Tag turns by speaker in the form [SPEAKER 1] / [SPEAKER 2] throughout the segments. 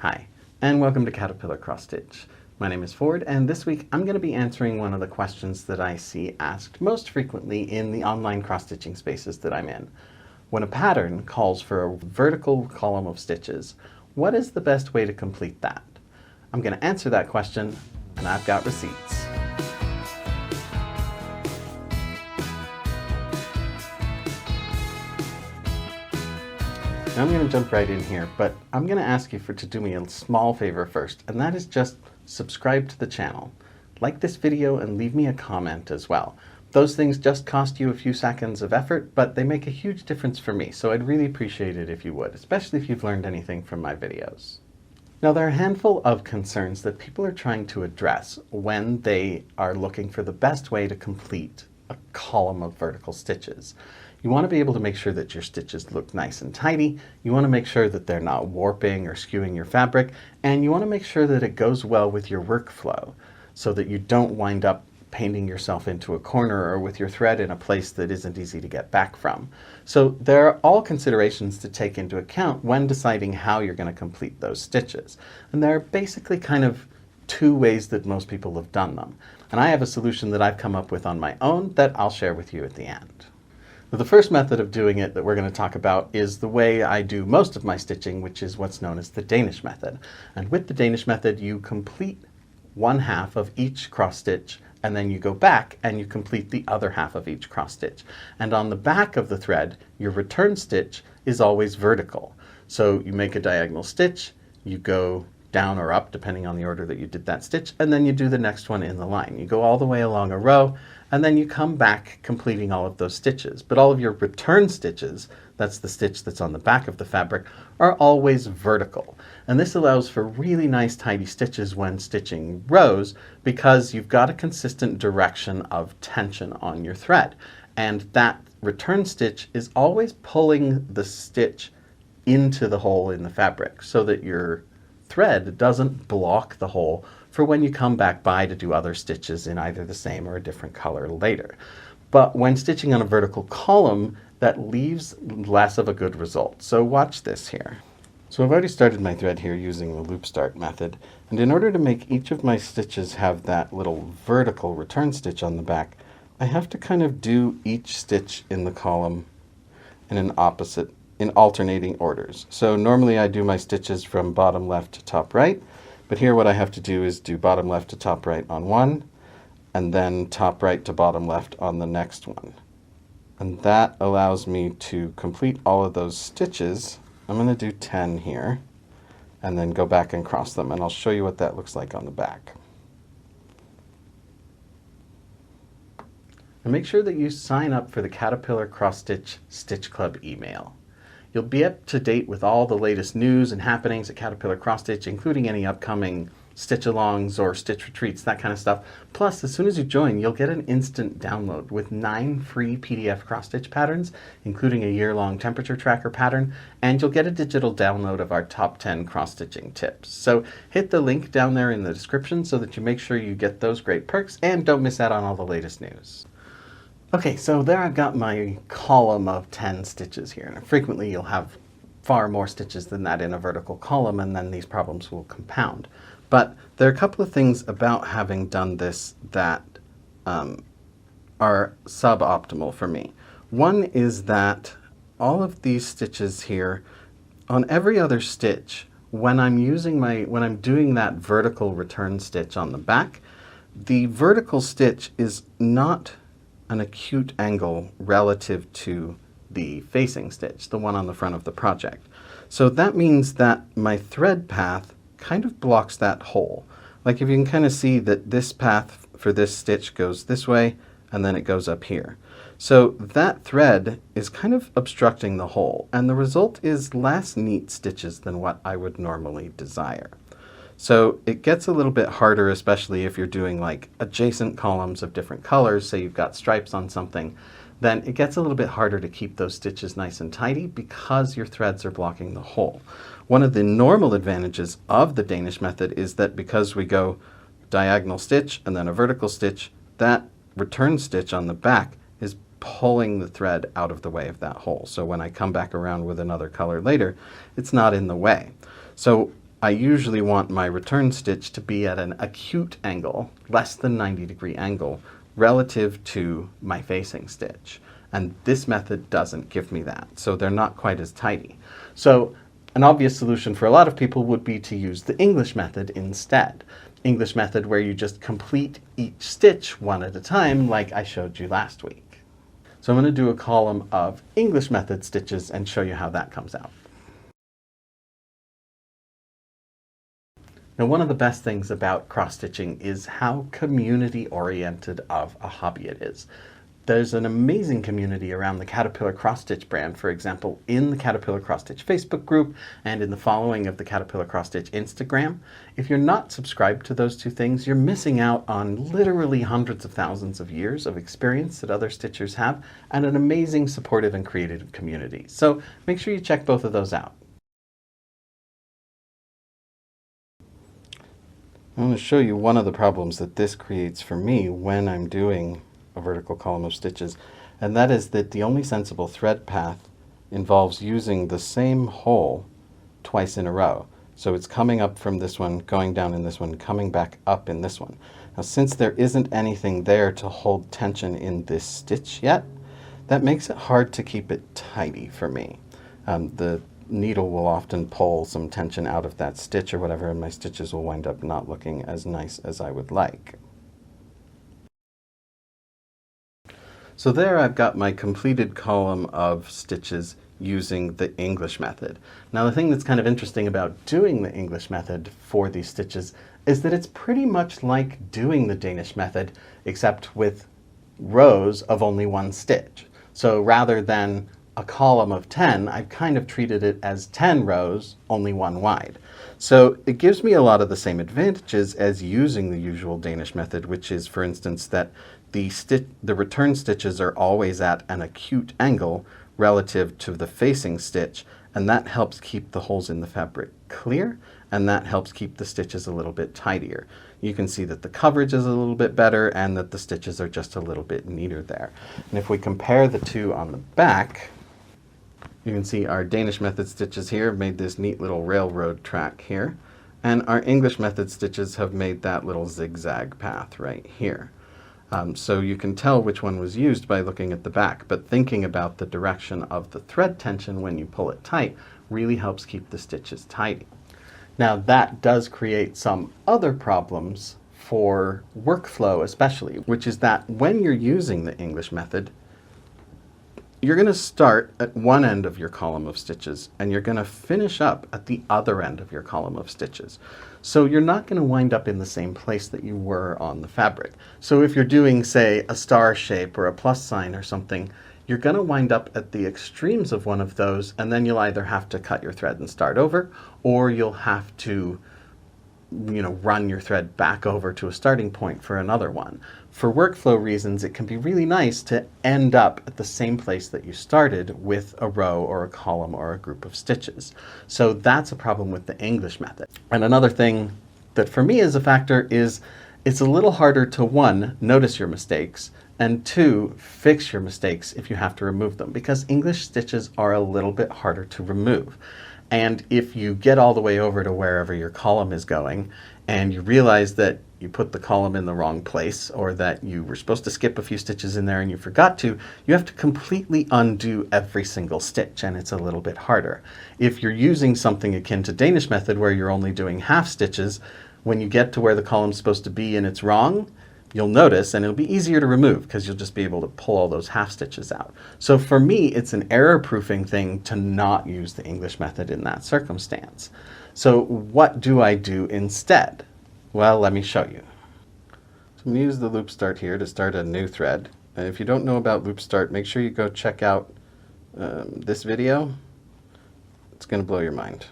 [SPEAKER 1] Hi, and welcome to Caterpillar Cross Stitch. My name is Ford, and this week I'm going to be answering one of the questions that I see asked most frequently in the online cross-stitching spaces that I'm in. When a pattern calls for a vertical column of stitches, what is the best way to complete that? I'm going to answer that question, and I've got receipts. Now I'm going to jump right in here, but I'm going to ask you to do me a small favor first, and that is just subscribe to the channel. Like this video and leave me a comment as well. Those things just cost you a few seconds of effort, but they make a huge difference for me, so I'd really appreciate it if you would, especially if you've learned anything from my videos. Now there are a handful of concerns that people are trying to address when they are looking for the best way to complete a column of vertical stitches. You want to be able to make sure that your stitches look nice and tidy, you want to make sure that they're not warping or skewing your fabric, and you want to make sure that it goes well with your workflow so that you don't wind up painting yourself into a corner or with your thread in a place that isn't easy to get back from. So there are all considerations to take into account when deciding how you're going to complete those stitches. And there are basically kind of two ways that most people have done them. And I have a solution that I've come up with on my own that I'll share with you at the end. The first method of doing it that we're going to talk about is the way I do most of my stitching, which is what's known as the Danish Method. And with the Danish Method, you complete one half of each cross stitch, and then you go back and you complete the other half of each cross stitch. And on the back of the thread, your return stitch is always vertical. So you make a diagonal stitch, you go down or up depending on the order that you did that stitch, and then you do the next one in the line. You go all the way along a row, and then you come back completing all of those stitches. But all of your return stitches, that's the stitch that's on the back of the fabric, are always vertical. And this allows for really nice tidy stitches when stitching rows because you've got a consistent direction of tension on your thread. And that return stitch is always pulling the stitch into the hole in the fabric so that your thread doesn't block the hole for when you come back by to do other stitches in either the same or a different color later. But when stitching on a vertical column, that leaves less of a good result. So watch this here. So I've already started my thread here using the loop start method, and in order to make each of my stitches have that little vertical return stitch on the back, I have to kind of do each stitch in the column in alternating orders. So normally I do my stitches from bottom left to top right, but here what I have to do is do bottom left to top right on one, and then top right to bottom left on the next one. And that allows me to complete all of those stitches. I'm going to do 10 here, and then go back and cross them, and I'll show you what that looks like on the back. And make sure that you sign up for the Caterpillar Cross Stitch Stitch Club email. You'll be up to date with all the latest news and happenings at Caterpillar Cross Stitch, including any upcoming stitch-alongs or stitch retreats, that kind of stuff. Plus, as soon as you join, you'll get an instant download with 9 free PDF cross-stitch patterns, including a year-long temperature tracker pattern, and you'll get a digital download of our top 10 cross-stitching tips. So hit the link down there in the description so that you make sure you get those great perks and don't miss out on all the latest news. Okay, so there I've got my column of 10 stitches here, and frequently you'll have far more stitches than that in a vertical column, and then these problems will compound. But there are a couple of things about having done this that are suboptimal for me. One is that all of these stitches here, on every other stitch, when I'm doing that vertical return stitch on the back, the vertical stitch is not an acute angle relative to the facing stitch, the one on the front of the project. So that means that my thread path kind of blocks that hole. Like if you can kind of see that this path for this stitch goes this way and then it goes up here. So that thread is kind of obstructing the hole, and the result is less neat stitches than what I would normally desire. So it gets a little bit harder, especially if you're doing like adjacent columns of different colors, say you've got stripes on something, then it gets a little bit harder to keep those stitches nice and tidy because your threads are blocking the hole. One of the normal advantages of the Danish method is that because we go diagonal stitch and then a vertical stitch, that return stitch on the back is pulling the thread out of the way of that hole. So when I come back around with another color later, it's not in the way. So I usually want my return stitch to be at an acute angle, less than 90-degree angle, relative to my facing stitch. And this method doesn't give me that, so they're not quite as tidy. So an obvious solution for a lot of people would be to use the English method instead. English method where you just complete each stitch one at a time, like I showed you last week. So I'm going to do a column of English method stitches and show you how that comes out. Now, one of the best things about cross-stitching is how community-oriented of a hobby it is. There's an amazing community around the Caterpillar Cross-Stitch brand, for example, in the Caterpillar Cross-Stitch Facebook group and in the following of the Caterpillar Cross-Stitch Instagram. If you're not subscribed to those two things, you're missing out on literally hundreds of thousands of years of experience that other stitchers have and an amazing supportive and creative community. So make sure you check both of those out. I want to show you one of the problems that this creates for me when I'm doing a vertical column of stitches, and that is that the only sensible thread path involves using the same hole twice in a row. So it's coming up from this one, going down in this one, coming back up in this one. Now, since there isn't anything there to hold tension in this stitch yet, that makes it hard to keep it tidy for me. The needle will often pull some tension out of that stitch or whatever, and my stitches will wind up not looking as nice as I would like. So there I've got my completed column of stitches using the English method. Now, the thing that's kind of interesting about doing the English method for these stitches is that it's pretty much like doing the Danish method, except with rows of only one stitch. So rather than a column of 10, I've kind of treated it as 10 rows, only one wide. So it gives me a lot of the same advantages as using the usual Danish method, which is, for instance, that the return stitches are always at an acute angle relative to the facing stitch, and that helps keep the holes in the fabric clear, and that helps keep the stitches a little bit tidier. You can see that the coverage is a little bit better and that the stitches are just a little bit neater there. And if we compare the two on the back, you can see our Danish method stitches here have made this neat little railroad track here, and our English method stitches have made that little zigzag path right here. So you can tell which one was used by looking at the back, but thinking about the direction of the thread tension when you pull it tight really helps keep the stitches tidy. Now, that does create some other problems for workflow especially, which is that when you're using the English method, you're going to start at one end of your column of stitches and you're going to finish up at the other end of your column of stitches. So you're not going to wind up in the same place that you were on the fabric. So if you're doing, say, a star shape or a plus sign or something, you're going to wind up at the extremes of one of those, and then you'll either have to cut your thread and start over, or you'll have to run your thread back over to a starting point for another one. For workflow reasons, it can be really nice to end up at the same place that you started with a row or a column or a group of stitches. So that's a problem with the English method. And another thing that for me is a factor is it's a little harder to, one, notice your mistakes, and two, fix your mistakes if you have to remove them, because English stitches are a little bit harder to remove. And if you get all the way over to wherever your column is going and you realize that you put the column in the wrong place, or that you were supposed to skip a few stitches in there and you forgot to, you have to completely undo every single stitch, and it's a little bit harder. If you're using something akin to Danish method where you're only doing half stitches, when you get to where the column's supposed to be and it's wrong, you'll notice, and it'll be easier to remove because you'll just be able to pull all those half stitches out. So for me, it's an error-proofing thing to not use the English method in that circumstance. So what do I do instead? Well, let me show you. So I'm going to use the loop start here to start a new thread. And if you don't know about loop start, make sure you go check out this video. It's going to blow your mind.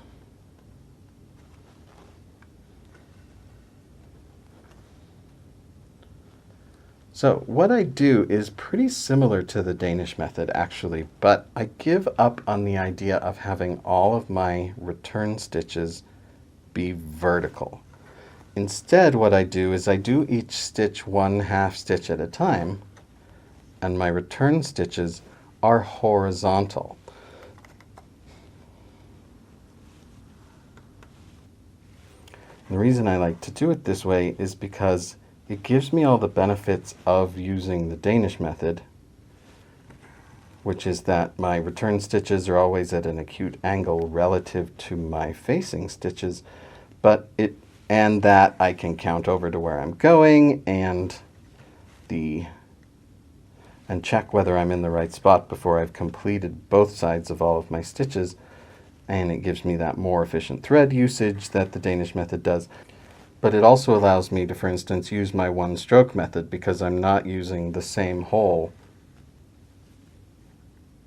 [SPEAKER 1] So what I do is pretty similar to the Danish method actually, but I give up on the idea of having all of my return stitches be vertical. Instead, what I do is I do each stitch one half stitch at a time, and my return stitches are horizontal. The reason I like to do it this way is because it gives me all the benefits of using the Danish method, which is that my return stitches are always at an acute angle relative to my facing stitches, and that I can count over to where I'm going and check whether I'm in the right spot before I've completed both sides of all of my stitches, and it gives me that more efficient thread usage that the Danish method does. But it also allows me to, for instance, use my one-stroke method because I'm not using the same hole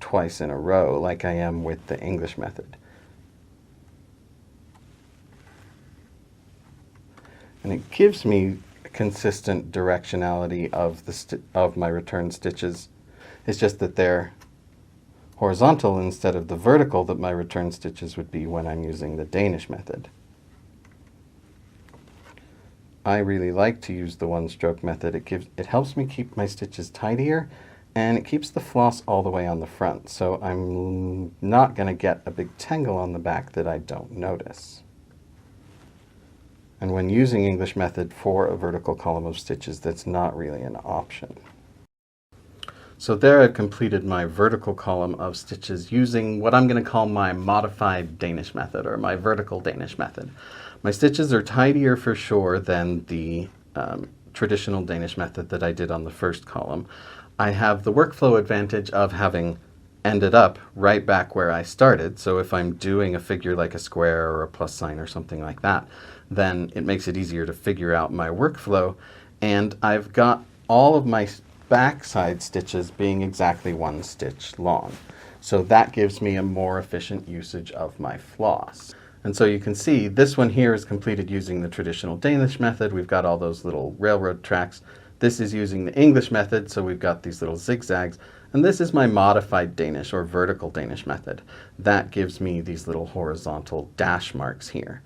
[SPEAKER 1] twice in a row like I am with the English method. And it gives me a consistent directionality of my return stitches. It's just that they're horizontal instead of the vertical that my return stitches would be when I'm using the Danish method. I really like to use the one-stroke method. It helps me keep my stitches tidier, and it keeps the floss all the way on the front, so I'm not going to get a big tangle on the back that I don't notice. And when using English method for a vertical column of stitches, that's not really an option. So there I've completed my vertical column of stitches using what I'm going to call my modified Danish method, or my vertical Danish method. My stitches are tidier for sure than the traditional Danish method that I did on the first column. I have the workflow advantage of having ended up right back where I started, so if I'm doing a figure like a square or a plus sign or something like that, then it makes it easier to figure out my workflow, and I've got all of my backside stitches being exactly 1 stitch long. So that gives me a more efficient usage of my floss. And so you can see this one here is completed using the traditional Danish method. We've got all those little railroad tracks. This is using the English method, so we've got these little zigzags. And this is my modified Danish or vertical Danish method. That gives me these little horizontal dash marks here.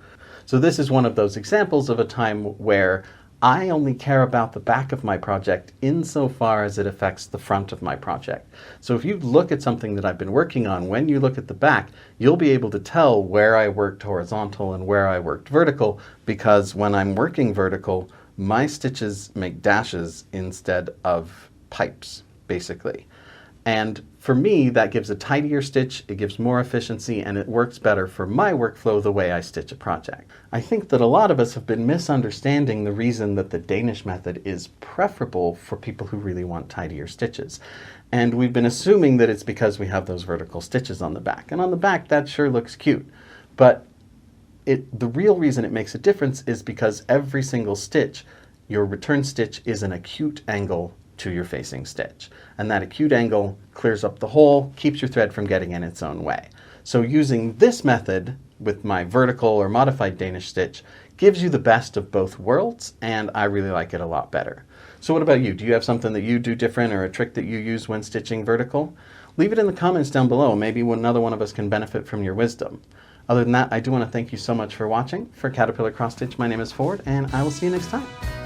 [SPEAKER 1] So this is one of those examples of a time where I only care about the back of my project insofar as it affects the front of my project. So if you look at something that I've been working on, when you look at the back, you'll be able to tell where I worked horizontal and where I worked vertical, because when I'm working vertical, my stitches make dashes instead of pipes, basically. And for me, that gives a tidier stitch, it gives more efficiency, and it works better for my workflow the way I stitch a project. I think that a lot of us have been misunderstanding the reason that the Danish method is preferable for people who really want tidier stitches. And we've been assuming that it's because we have those vertical stitches on the back. And on the back, that sure looks cute. But the real reason it makes a difference is because every single stitch, your return stitch is an acute angle to your facing stitch. And that acute angle clears up the hole, keeps your thread from getting in its own way. So using this method with my vertical or modified Danish stitch gives you the best of both worlds, and I really like it a lot better. So what about you? Do you have something that you do different, or a trick that you use when stitching vertical? Leave it in the comments down below. Maybe another one of us can benefit from your wisdom. Other than that, I do want to thank you so much for watching. For Caterpillar Cross Stitch, my name is Ford, and I will see you next time.